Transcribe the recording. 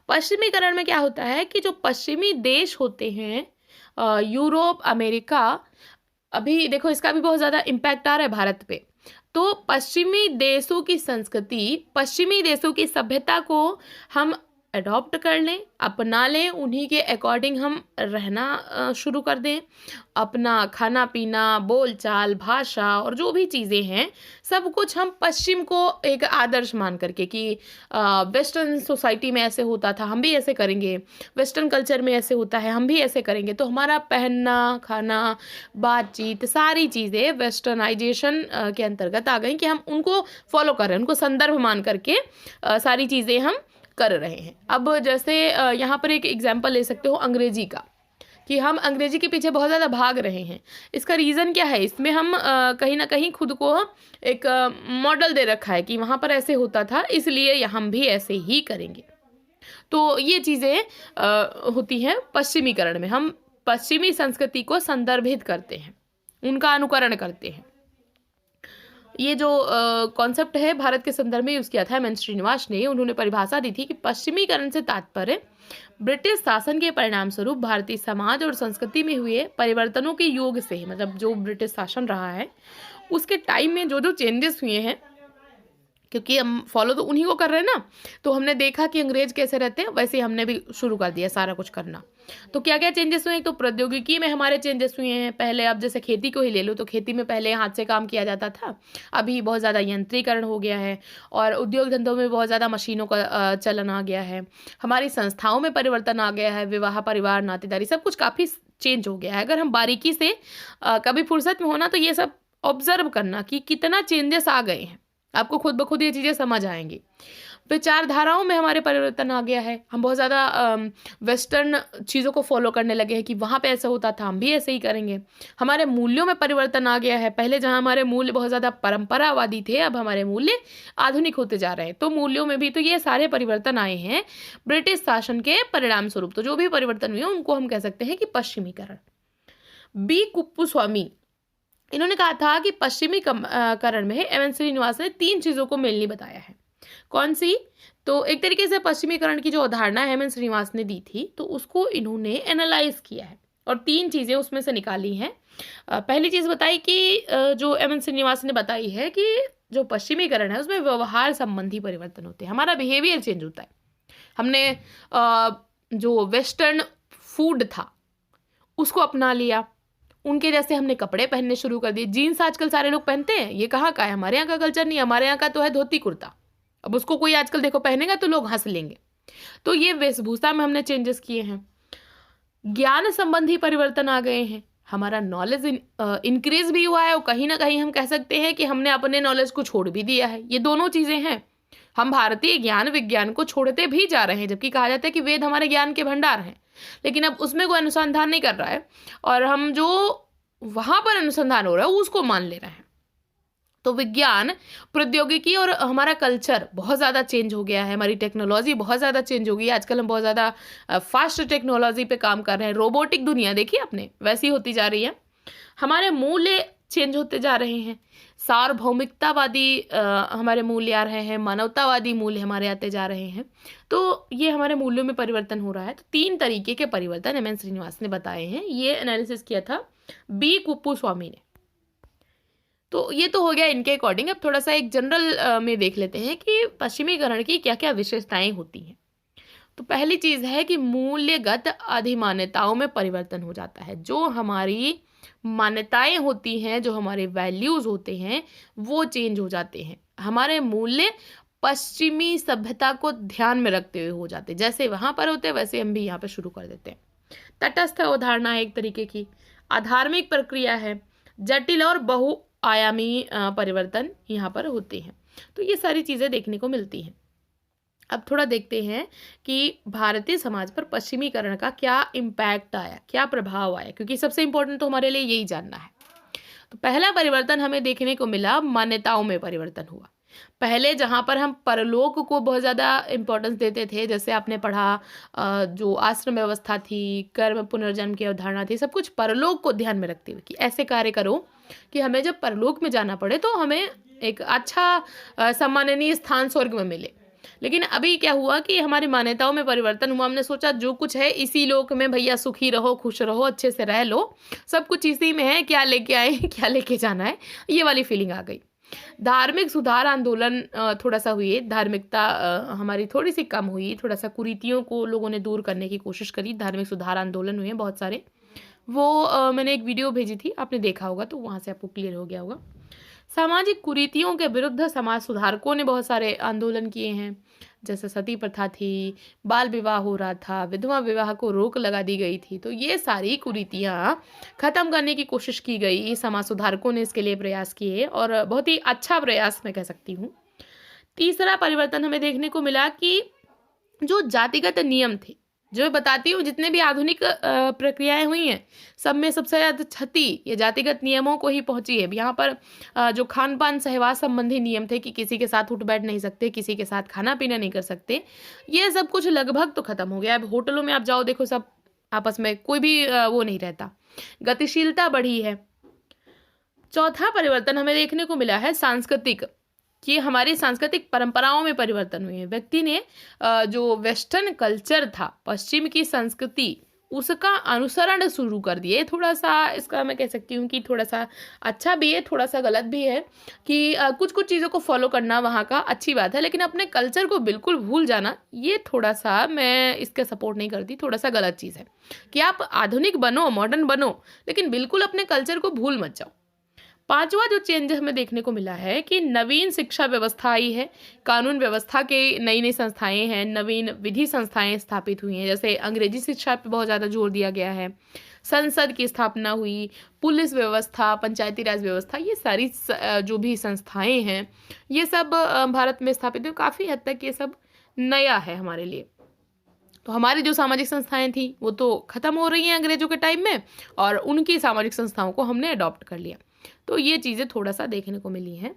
पश्चिमीकरण में क्या होता है कि जो पश्चिमी देश होते हैं, यूरोप, अमेरिका, अभी देखो इसका भी बहुत ज़्यादा इम्पैक्ट आ रहा है भारत पे। तो पश्चिमी देशों की संस्कृति, पश्चिमी देशों की सभ्यता को हम अडॉप्ट कर लें, अपना लें, उन्हीं के अकॉर्डिंग हम रहना शुरू कर दें। अपना खाना पीना, बोलचाल, भाषा और जो भी चीज़ें हैं, सब कुछ हम पश्चिम को एक आदर्श मान करके कि वेस्टर्न सोसाइटी में ऐसे होता था, हम भी ऐसे करेंगे, वेस्टर्न कल्चर में ऐसे होता है, हम भी ऐसे करेंगे। तो हमारा पहनना, खाना, बातचीत, सारी चीज़ें वेस्टर्नाइजेशन के अंतर्गत आ गई कि हम उनको फॉलो कर रहे हैं, उनको संदर्भ मान करके सारी चीज़ें हम कर रहे हैं। अब जैसे यहाँ पर एक एग्जाम्पल ले सकते हो अंग्रेजी का, कि हम अंग्रेजी के पीछे बहुत ज़्यादा भाग रहे हैं। इसका रीज़न क्या है? इसमें हम कहीं ना कहीं खुद को एक मॉडल दे रखा है कि वहाँ पर ऐसे होता था, इसलिए हम भी ऐसे ही करेंगे। तो ये चीज़ें होती हैं पश्चिमीकरण में। हम पश्चिमी संस्कृति को संदर्भित करते हैं, उनका अनुकरण करते हैं। ये जो कॉन्सेप्ट है भारत के संदर्भ में यूज़ किया था एम.एन. श्रीनिवास ने। उन्होंने परिभाषा दी थी कि पश्चिमीकरण से तात्पर्य ब्रिटिश शासन के परिणाम स्वरूप भारतीय समाज और संस्कृति में हुए परिवर्तनों के योग से, मतलब जो ब्रिटिश शासन रहा है उसके टाइम में जो जो चेंजेस हुए हैं, क्योंकि हम फॉलो तो उन्हीं को कर रहे हैं ना, तो हमने देखा कि अंग्रेज कैसे रहते हैं, वैसे ही हमने भी शुरू कर दिया सारा कुछ करना। तो क्या क्या चेंजेस हुए हैं? तो प्रौद्योगिकी में हमारे चेंजेस हुए हैं। पहले अब जैसे खेती को ही ले लो, तो खेती में पहले हाथ से काम किया जाता था, अभी बहुत ज़्यादा यंत्रीकरण हो गया है, और उद्योग धंधों में बहुत ज़्यादा मशीनों का चलन आ गया है। हमारी संस्थाओं में परिवर्तन आ गया है, विवाह, परिवार, नातेदारी, सब कुछ काफ़ी चेंज हो गया है। अगर हम बारीकी से कभी फुर्सत में होना तो ये सब ऑब्जर्व करना कि कितना चेंजेस आ गए हैं, आपको खुद ब खुद ये चीज़ें समझ आएंगी। विचारधाराओं में हमारे परिवर्तन आ गया है। हम बहुत ज़्यादा वेस्टर्न चीज़ों को फॉलो करने लगे हैं कि वहाँ पे ऐसा होता था, हम भी ऐसे ही करेंगे। हमारे मूल्यों में परिवर्तन आ गया है। पहले जहाँ हमारे मूल्य बहुत ज़्यादा परंपरावादी थे, अब हमारे मूल्य आधुनिक होते जा रहे हैं। तो मूल्यों में भी तो ये सारे परिवर्तन आए हैं ब्रिटिश शासन के परिणाम स्वरूप। तो जो भी परिवर्तन हुए उनको हम कह सकते हैं कि पश्चिमीकरण। बी कुप्पुस्वामी, इन्होंने कहा था कि पश्चिमी करण में एम.एन. श्रीनिवास ने 3 चीज़ों को मेनली बताया है। कौन सी? तो एक तरीके से पश्चिमीकरण की जो अवधारणा एम.एन. श्रीनिवास ने दी थी, तो उसको इन्होंने एनालाइज किया है और 3 चीज़ें उसमें से निकाली हैं। पहली चीज़ बताई कि जो एम.एन. श्रीनिवास ने बताई है कि जो पश्चिमीकरण है उसमें व्यवहार संबंधी परिवर्तन होते हैं, हमारा बिहेवियर चेंज होता है। हमने जो वेस्टर्न फूड था उसको अपना लिया, उनके जैसे हमने कपड़े पहनने शुरू कर दिए। जीन्स आजकल सारे लोग पहनते हैं, ये कहाँ का है? हमारे यहाँ का कल्चर नहीं, हमारे यहाँ का तो है धोती कुर्ता। अब उसको कोई आजकल देखो पहनेगा तो लोग हंस लेंगे। तो ये वेशभूषा में हमने चेंजेस किए हैं। ज्ञान संबंधी परिवर्तन आ गए हैं, हमारा नॉलेज इंक्रीज भी हुआ है, और कहीं ना कहीं हम कह सकते हैं कि हमने अपने नॉलेज को छोड़ भी दिया है। ये दोनों चीज़ें हैं। हम भारतीय ज्ञान विज्ञान को छोड़ते भी जा रहे हैं, जबकि कहा जाता है कि वेद हमारे ज्ञान के भंडार हैं, लेकिन अब उसमें कोई अनुसंधान नहीं कर रहा है, और हम जो वहाँ पर अनुसंधान हो रहा है उसको मान ले रहे हैं। तो विज्ञान, प्रौद्योगिकी और हमारा कल्चर बहुत ज़्यादा चेंज हो गया है। हमारी टेक्नोलॉजी बहुत ज़्यादा चेंज हो गई है। आजकल हम बहुत ज़्यादा फास्ट टेक्नोलॉजी पे काम कर रहे हैं। रोबोटिक दुनिया देखी आपने, वैसी होती जा रही है। हमारे मूल्य चेंज होते जा रहे हैं। सार्वभौमिकतावादी हमारे मूल्य आ रहे हैं, मानवतावादी मूल्य हमारे आते जा रहे हैं। तो ये हमारे मूल्यों में परिवर्तन हो रहा है। तो 3 तरीके के परिवर्तन एम.एन. श्रीनिवास ने बताए हैं। ये एनालिसिस किया था बी कुप्पुस्वामी ने। तो ये तो हो गया इनके अकॉर्डिंग। अब थोड़ा सा एक जनरल में देख लेते हैं कि पश्चिमीकरण की क्या क्या विशेषताएं होती हैं। तो पहली चीज़ है कि मूल्यगत अधिमान्यताओं में परिवर्तन हो जाता है। जो हमारी मान्यताएं होती हैं, जो हमारे वैल्यूज़ होते हैं, वो चेंज हो जाते हैं। हमारे मूल्य पश्चिमी सभ्यता को ध्यान में रखते हुए हो जाते हैं। जैसे वहाँ पर होते हैं वैसे हम भी यहाँ पर शुरू कर देते हैं। तटस्थ अवधारणा है एक तरीके की, अधार्मिक प्रक्रिया है, जटिल और बहुआयामी परिवर्तन यहाँ पर होते हैं। तो ये सारी चीज़ें देखने को मिलती हैं। अब थोड़ा देखते हैं कि भारतीय समाज पर पश्चिमीकरण का क्या इम्पैक्ट आया, क्या प्रभाव आया, क्योंकि सबसे इम्पोर्टेंट तो हमारे लिए यही जानना है। तो पहला परिवर्तन हमें देखने को मिला, मान्यताओं में परिवर्तन हुआ। पहले जहाँ पर हम परलोक को बहुत ज़्यादा इम्पोर्टेंस देते थे, जैसे आपने पढ़ा जो आश्रम व्यवस्था थी, कर्म पुनर्जन्म की अवधारणा थी, सब कुछ परलोक को ध्यान में रखते हुए कि ऐसे कार्य करो कि हमें जब परलोक में जाना पड़े तो हमें एक अच्छा सम्माननीय स्थान स्वर्ग में मिले। लेकिन अभी क्या हुआ कि हमारी मान्यताओं में परिवर्तन हुआ। हमने सोचा जो कुछ है इसी लोक में भैया सुखी रहो, खुश रहो, अच्छे से रह लो, सब कुछ इसी में है, क्या लेके आए क्या लेके जाना है, ये वाली फीलिंग आ गई। धार्मिक सुधार आंदोलन थोड़ा सा हुई, धार्मिकता हमारी थोड़ी सी कम हुई, थोड़ा सा कुरीतियों को लोगों ने दूर करने की कोशिश करी, धार्मिक सुधार आंदोलन हुए बहुत सारे। वो मैंने एक वीडियो भेजी थी, आपने देखा होगा तो वहाँ से आपको क्लियर हो गया होगा। सामाजिक कुरीतियों के विरुद्ध समाज सुधारकों ने बहुत सारे आंदोलन किए हैं, जैसे सती प्रथा थी, बाल विवाह हो रहा था, विधवा विवाह को रोक लगा दी गई थी। तो ये सारी कुरीतियाँ खत्म करने की कोशिश की गई, समाज सुधारकों ने इसके लिए प्रयास किए और बहुत ही अच्छा प्रयास मैं कह सकती हूँ। तीसरा परिवर्तन हमें देखने को मिला कि जो जातिगत नियम थे, जो मैं बताती हूँ जितने भी आधुनिक प्रक्रियाएं हुई हैं, सब में सबसे ज़्यादा क्षति ये जातिगत नियमों को ही पहुंची है। यहाँ पर जो खान पान सहवास संबंधी नियम थे कि किसी के साथ उठ बैठ नहीं सकते, किसी के साथ खाना पीना नहीं कर सकते, ये सब कुछ लगभग तो खत्म हो गया। अब होटलों में आप जाओ, देखो सब आपस में कोई भी वो नहीं रहता, गतिशीलता बढ़ी है। चौथा परिवर्तन हमें देखने को मिला है सांस्कृतिक, कि हमारी सांस्कृतिक परंपराओं में परिवर्तन हुए हैं। व्यक्ति ने जो वेस्टर्न कल्चर था, पश्चिम की संस्कृति, उसका अनुसरण शुरू कर दिए। थोड़ा सा इसका मैं कह सकती हूँ कि थोड़ा सा अच्छा भी है, थोड़ा सा गलत भी है कि कुछ कुछ चीज़ों को फॉलो करना वहाँ का अच्छी बात है, लेकिन अपने कल्चर को बिल्कुल भूल जाना, ये थोड़ा सा मैं इसका सपोर्ट नहीं करती, थोड़ा सा गलत चीज़ है कि आप आधुनिक बनो, मॉडर्न बनो, लेकिन बिल्कुल अपने कल्चर को भूल मत जाओ। पांचवा जो चेंज हमें देखने को मिला है कि नवीन शिक्षा व्यवस्था आई है, कानून व्यवस्था के नई नई संस्थाएं हैं, नवीन विधि संस्थाएं स्थापित हुई हैं, जैसे अंग्रेजी शिक्षा पे बहुत ज़्यादा जोर दिया गया है, संसद की स्थापना हुई, पुलिस व्यवस्था, पंचायती राज व्यवस्था, ये सारी जो भी संस्थाएं हैं, ये सब भारत में स्थापित हुई। काफ़ी हद तक ये सब नया है हमारे लिए। तो हमारी जो सामाजिक संस्थाएं थी वो तो ख़त्म हो रही हैं अंग्रेजों के टाइम में, और उनकी सामाजिक संस्थाओं को हमने अडॉप्ट कर लिया। तो ये चीज़ें थोड़ा सा देखने को मिली हैं।